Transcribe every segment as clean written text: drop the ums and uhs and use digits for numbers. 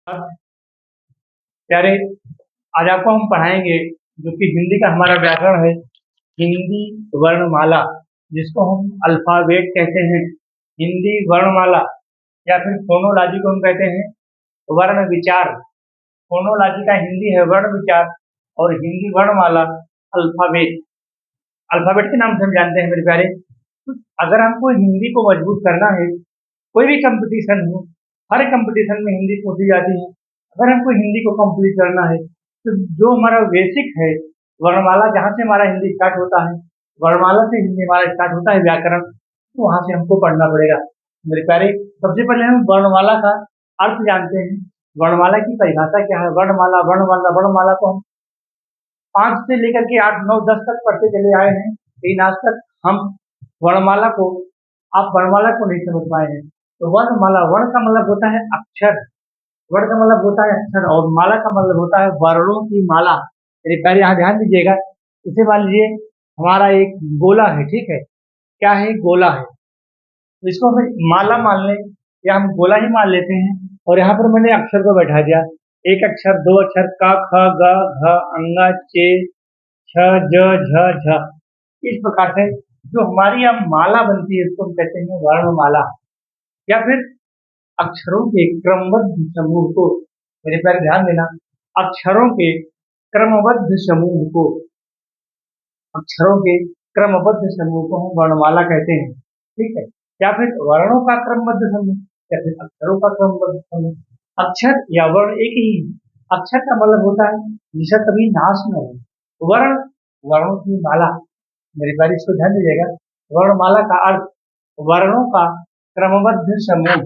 प्यारे, आज आपको हम पढ़ाएंगे जो कि हिंदी का हमारा व्याकरण है। हिंदी वर्णमाला, जिसको हम अल्फाबेट कहते हैं। हिंदी वर्णमाला या फिर फोनोलॉजी को हम कहते हैं वर्ण विचार। फोनोलॉजी का हिंदी है वर्ण विचार और हिंदी वर्णमाला अल्फाबेट। अल्फाबेट के नाम से हम जानते हैं मेरे प्यारे। तो अगर हमको हिंदी को मजबूत करना है, कोई भी कंपटीशन हो, हर कंपटीशन में हिंदी पूछी जाती है। अगर हमको हिंदी को कंप्लीट करना है तो जो हमारा बेसिक है वर्णमाला, जहाँ से हमारा हिंदी स्टार्ट होता है, वर्णमाला से हिंदी हमारा स्टार्ट होता है व्याकरण, तो वहां से हमको पढ़ना पड़ेगा मेरे प्यारे। सबसे पहले हम वर्णमाला का अर्थ जानते हैं। वर्णमाला की परिभाषा क्या है? वर्णमाला वर्णमाला वर्णमाला को हम 5 से लेकर के 8 9 10 तक पढ़ते चले आए हैं, लेकिन आज तक हम वर्णमाला को आप वर्णमाला को नहीं समझ पाए हैं। तो वर्णमाला, वर्ण का मतलब होता है अक्षर, वर्ण का मतलब होता है अक्षर, और माला का मतलब होता है वर्णों की माला। मेरे प्यारे यहाँ ध्यान दीजिएगा। इसे मान लीजिए हमारा एक गोला है, ठीक है, क्या है? गोला है। तो इसको हमें माला मान लें या हम गोला ही मान लेते हैं, और यहाँ पर मैंने अक्षर को बैठा दिया। एक अक्षर, दो अक्षर, क ख ग घ अंगा चे छ ज झ झ। इस प्रकार से जो हमारी अब माला बनती है इसको हम कहते हैं वर्णमाला, या फिर अक्षरों के क्रमबद्ध समूह को। मेरे प्यारे ध्यान देना, अक्षरों के क्रमबद्ध समूह को, अक्षरों के क्रमबद्ध समूह को हम वर्णमाला कहते हैं, ठीक है। या फिर वर्णों का क्रमबद्ध समूह या फिर अक्षरों का क्रमबद्ध समूह। अक्षर या वर्ण एक ही है। अक्षर का मतलब होता है जिसका कभी नाश न हो। वर्ण, वर्णों की माला। मेरी बात इसको ध्यान दीजिएगा। वर्णमाला का अर्थ वर्णों का क्रमबद्ध समूह।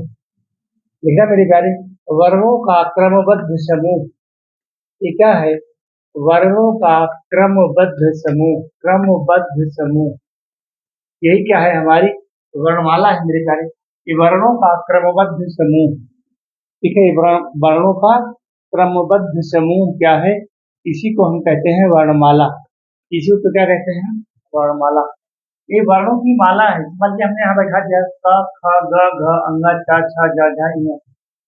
लिखा मेरे प्यारे, वर्णों का क्रमबद्ध समूह। ये क्या है? वर्णों का क्रमबद्ध समूह, क्रमबद्ध समूह। यही क्या है? हमारी वर्णमाला है मेरे प्यारे। ये वर्णों का क्रमबद्ध समूह, ठीक है। वर्णों का क्रमबद्ध समूह क्या है? इसी को हम कहते हैं वर्णमाला। इसी को क्या कहते हैं? वर्णमाला। ये वर्णों की माला है। बल्कि हमने यहाँ बैठा दिया क ख ग घ अंगा च छ ज झ ञ।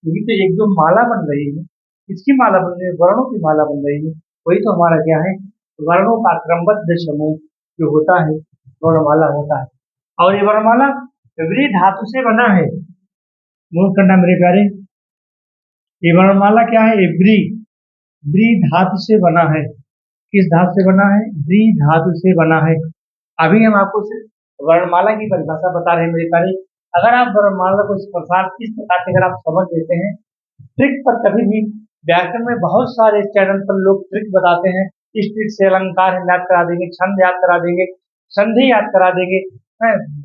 यही तो एक जो माला बन रही है, किसकी माला बन रही है? वर्णों की माला बन रही है। वही तो हमारा क्या है? वर्णों का क्रमबद्ध समूह जो होता है वर्णमाला होता है। और ये वर्णमाला व्री धातु से बना है। नोट करना मेरे प्यारे, ये वर्णमाला क्या है? व्री, व्री धातु से बना है। किस धातु से बना है? व्री धातु से बना है। अभी हम आपको सिर्फ वर्णमाला की परिभाषा बता रहे हैं मेरे प्यारे। अगर आप वर्णमाला को इस प्रकार से अगर आप समझ लेते हैं, ट्रिक पर कभी भी व्याकरण में बहुत सारे चैनल पर लोग ट्रिक बताते हैं। इस ट्रिक से अलंकार हम याद करा देंगे, छंद याद करा देंगे, संधि याद करा देंगे,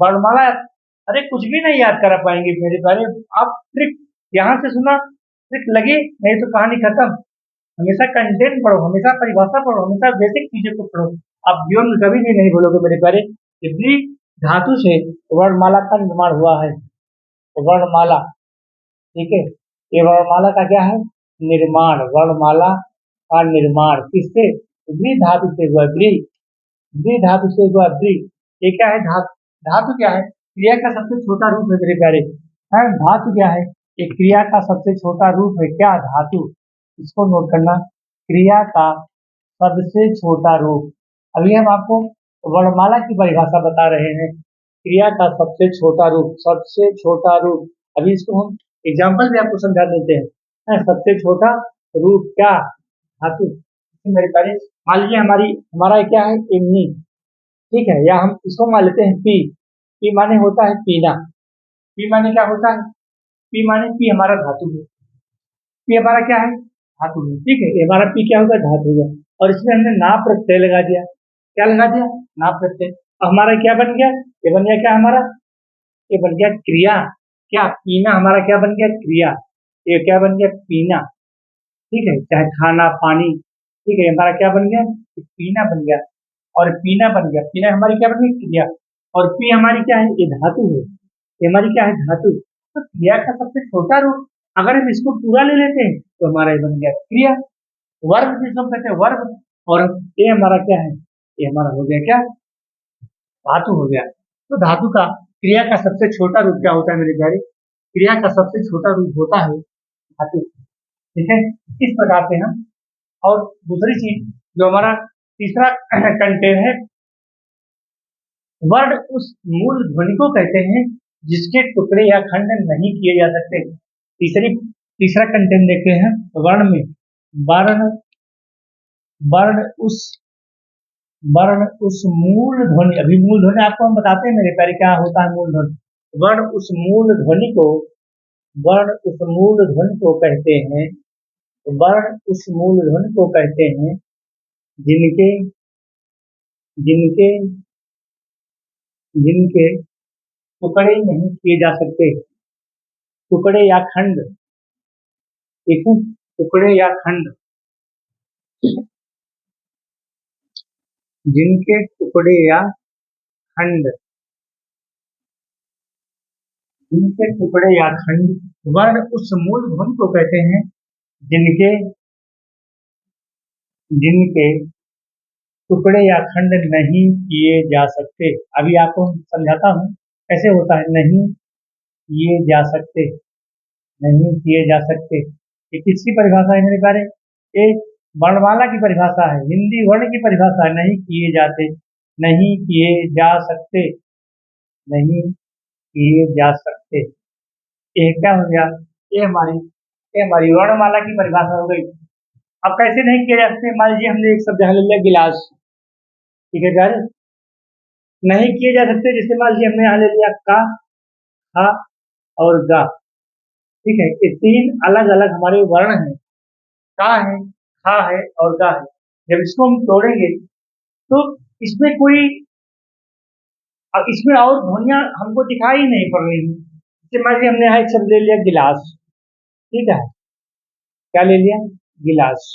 वर्णमाला, अरे कुछ भी नहीं याद करा पाएंगे मेरे प्यारे। आप ट्रिक यहाँ से सुना, ट्रिक लगी नहीं तो कहानी खत्म। हमेशा कंटेंट पढ़ो, हमेशा परिभाषा पढ़ो, हमेशा बेसिक चीजें को पढ़ो। आप जीवन में कभी भी नहीं भूलोगे मेरे प्यारे। इतनी धातु से वर्णमाला का निर्माण हुआ है। वर्णमाला, ठीक है। ये वर्णमाला का क्या है? निर्माण। वर्णमाला का निर्माण किससे? व्री धातु से हुआ। व्री, व्री धातु से हुआ। व्री, ये क्या है? धातु। धातु क्या है? क्रिया का सबसे छोटा रूप है मेरे प्यारे। है धातु क्या है? ये क्रिया का सबसे छोटा रूप है। क्या? धातु। इसको नोट करना, क्रिया का सबसे छोटा रूप। अभी हम आपको वर्णमाला की परिभाषा बता रहे हैं। क्रिया का सबसे छोटा रूप, सबसे छोटा रूप। अभी इसको हम एग्जाम्पल भी आपको समझा देते हैं। सबसे छोटा रूप क्या? धातु। मेरे प्यारे, मान लीजिए हमारा क्या है? इमनी, ठीक है। या हम इसको मान लेते हैं पी। पी माने होता है पीना। पी माने क्या होता है? पी माने पी हमारा धातु है। पी हमारा क्या है? धातु है, ठीक है। ये हमारा पी क्या होगा? धातु होगा। और इसमें हमने ना प्रत्यय लगा दिया। क्या लगा दिया? ना प्रत्यय। हमारा क्या बन गया? ये बन गया क्या हमारा? ये बन गया क्रिया। क्या? पीना हमारा क्या बन गया? क्रिया। ये क्या बन गया? पीना, ठीक है। चाहे खाना, पानी, ठीक है। हमारा क्या बन गया? पीना बन गया। और पीना बन गया। पीना हमारी क्या बन गई? क्रिया। और पी हमारी क्या है? ये धातु है। ये हमारी क्या है? धातु। तो क्रिया का सबसे छोटा रूप अगर हम इसको पूरा ले लेते हैं तो हमारा ये बन गया क्रिया। वर्ग जिसको कहते हैं वर्ग। और ये हमारा क्या है? ये हमारा हो गया क्या? धातु हो गया। तो धातु का, क्रिया का सबसे छोटा रूप क्या होता है मेरे प्यारे? क्रिया का सबसे छोटा रूप होता है धातु। ठीक है, इस प्रकार से हम। और दूसरी चीज जो हमारा तीसरा कंटेंट है, वर्ण उस मूल ध्वनि को कहते हैं जिसके टुकड़े या खंड नहीं किए जा सकते। तीसरा कंटेंट देखते हैं वर्ण में। वर्ण वर्ण उस वर्ण उस मूल ध्वनि, अभी मूल ध्वनि आपको हम बताते हैं मेरे प्यारे क्या होता है मूल ध्वनि। वर्ण उस मूल ध्वनि को वर्ण उस मूल ध्वनि को कहते हैं वर्ण उस मूल ध्वनि को कहते हैं जिनके जिनके जिनके टुकड़े नहीं किए जा सकते, टुकड़े या खंड। ठीक है, टुकड़े या खंड, जिनके टुकड़े या खंड, जिनके टुकड़े या खंड वर्ण उस मूल ध्वनि को कहते हैं जिनके जिनके टुकड़े या खंड नहीं किए जा सकते। अभी आपको समझाता हूँ कैसे होता है नहीं किए जा सकते, नहीं किए जा सकते। ये किसकी परिभाषा है मेरे प्यारे? एक वर्णमाला की परिभाषा है, हिंदी वर्ण की परिभाषा है, नहीं किए जाते, नहीं किए जा सकते, नहीं किए जा सकते। ये क्या हो गया? ये हमारी वर्णमाला की परिभाषा हो गई। अब कैसे नहीं किए जा सकते? मान लीजिए हमने एक शब्द यहाँ ले लिया गिलास, ठीक है प्यारे, नहीं किए जा सकते। जैसे मान लीजिए हमने यहाँ ले लिया का, खा और गा, ठीक है, ये तीन अलग अलग हमारे वर्ण हैं, का है, खा है और गा है। जब इसको हम तोड़ेंगे तो इसमें कोई, अब इसमें और ध्वनियां हमको दिखाई नहीं पड़ रही। जैसे मान लीजिए हमने यहाँ एक शब्द ले लिया गिलास, ठीक है, क्या ले लिया? गिलास।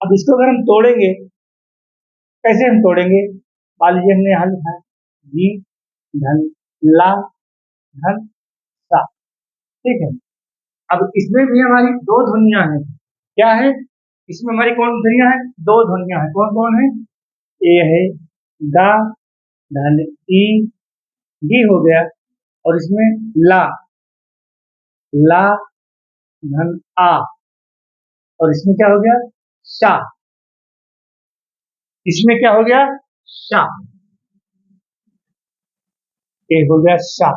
अब इसको अगर हम तोड़ेंगे, कैसे हम तोड़ेंगे? मान लीजिए हमने यहाँ लिखा है जी धन ला धन सा, ठीक है। अब इसमें भी हमारी दो ध्वनियां हैं। क्या है? इसमें हमारी कौन ध्वनियां हैं? दो ध्वनियां हैं। कौन कौन है? ए है गा धन ई, डी हो गया, और इसमें ला, ला धन आ, और इसमें क्या हो गया? शा। इसमें क्या हो गया? शा। ये हो गया शा।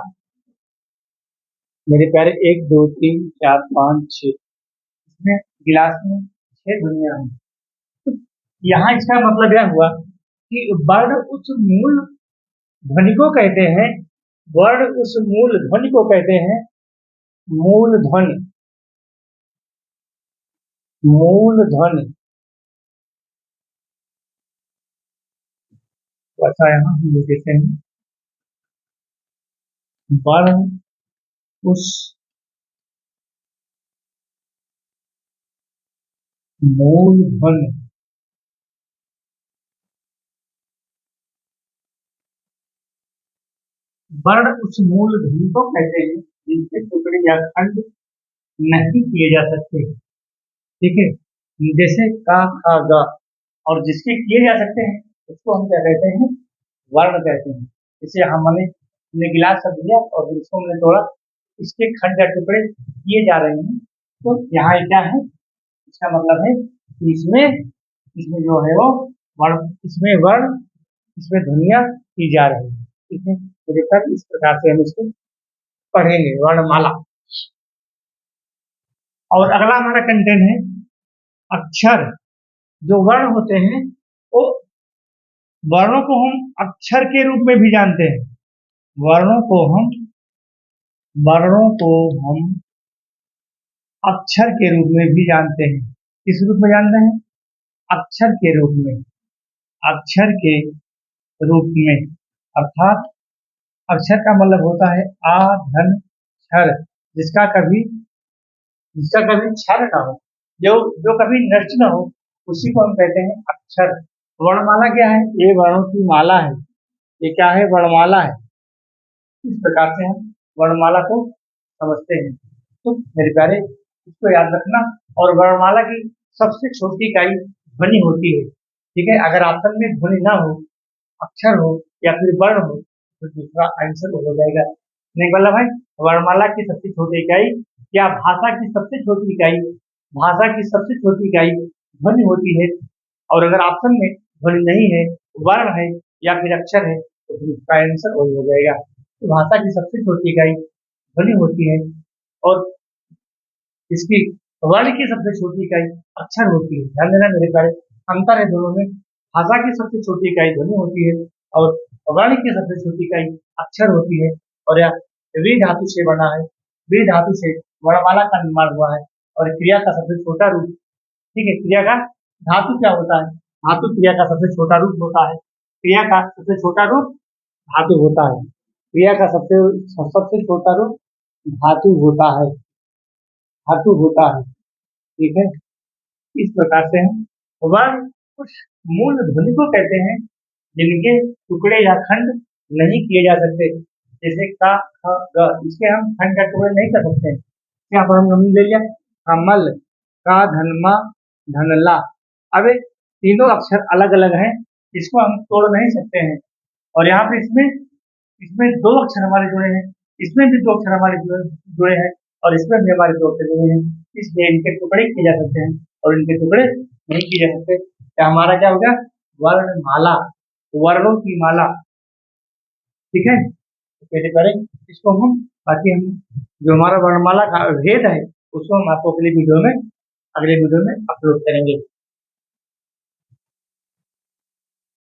मेरे प्यारे, 1 2 3 4 5 6, इसमें गिलास में 6 ध्वनियां हैं। तो यहाँ इसका मतलब यह हुआ कि वर्ण उस मूल ध्वनि को कहते हैं, वर्ण उस मूल ध्वनि को कहते हैं मूल ध्वनि, मूल ध्वनि। ऐसा यहाँ हम लिख देते हैं वर्ण उस मूल ध्वनि, वर्ण उस मूल ध्वनि को कहते हैं जिनके टुकड़े या खंड नहीं किए जा सकते। ठीक है, जैसे का खा गा, और जिसके किए जा सकते हैं उसको हम क्या कहते हैं? वर्ण कहते हैं। जैसे हमने गिलास शब्द लिया और इसको हमने तोड़ा, इसके खंड या टुकड़े किए जा रहे हैं, तो यहाँ ये क्या है? इसका मतलब है कि इसमें इसमें जो है वो वर्ण, इसमें वर्ण, इसमें ध्वनियां की जा रही है। ठीक है, तो देखकर इस प्रकार से हम इसको पढ़ेंगे वर्णमाला। और अगला हमारा कंटेंट है अक्षर। जो वर्ण होते हैं वो, वर्णों को हम अक्षर के रूप में भी जानते हैं। वर्णों को हम वर्णों को हम अक्षर के रूप में भी जानते हैं। किस रूप में जानते हैं? अक्षर के रूप में, अक्षर के रूप में। अर्थात अक्षर का मतलब होता है आ धन क्षर, जिसका कभी जिसका कभी क्षर ना हो, जो जो कभी नष्ट ना हो, उसी को हम कहते हैं अक्षर। वर्णमाला क्या है? ये वर्णों की माला है। ये क्या है? वर्णमाला है। इस प्रकार से हम वर्णमाला को समझते हैं। तो मेरे प्यारे, इसको याद रखना। और वर्णमाला की सबसे छोटी इकाई ध्वनि होती है। ठीक है, अगर ऑप्शन में ध्वनि ना हो, अक्षर हो या फिर वर्ण हो, तो दूसरा आंसर हो जाएगा। नहीं मतलब भाई, वर्णमाला की सबसे छोटी इकाई या भाषा की सबसे छोटी इकाई भाषा की सबसे छोटी इकाई ध्वनि होती है, और अगर ऑप्शन में ध्वनि नहीं है, वर्ण है या फिर अक्षर है, तो फिर उसका आंसर वही हो जाएगा। तो भाषा की सबसे छोटी इकाई ध्वनि होती है, और इसकी वर्ण की सबसे छोटी इकाई अक्षर होती है। ध्यान देना मेरे प्यारे, अंतर है दोनों में। भाषा की सबसे छोटी इकाई ध्वनि होती है, और वर्ण की सबसे छोटी इकाई अक्षर होती है। और यह वी धातु से बना है। वी धातु से वर्णमाला का निर्माण हुआ है, और क्रिया का सबसे छोटा रूप, ठीक है, क्रिया का धातु क्या होता है? धातु क्रिया का सबसे छोटा रूप होता है। क्रिया का सबसे छोटा रूप धातु होता है। क्रिया का सबसे सबसे छोटा रूप धातु होता है। धातु होता है, ठीक है। इस प्रकार से हम वर्ण कुछ मूल ध्वनि को कहते हैं जिनके टुकड़े या खंड नहीं किए जा सकते, जैसे का, ख, ग, इसके हम खंड या टुकड़े नहीं कर सकते हैं। यहाँ पर हम ले लिया कमल, का, धनमा, धनला। अब ये तीनों अक्षर अलग अलग हैं, इसको हम तोड़ नहीं सकते हैं। और यहाँ पे इसमें इसमें दो अक्षर हमारे जुड़े हैं, इसमें भी दो अक्षर हमारे जुड़े हैं, और इसमें भी हमारे दो अक्षर जुड़े हैं। इसलिए इनके टुकड़े किए जा सकते हैं और इनके टुकड़े नहीं किए जा सकते। तो हमारा क्या हो गया? वर्णमाला, वर्णों की माला, ठीक है। तो कैसे करें इसको हम? बाकी हम जो हमारा वर्णमाला का भेद है उसको हम आपको अगले वीडियो में अपलोड करेंगे।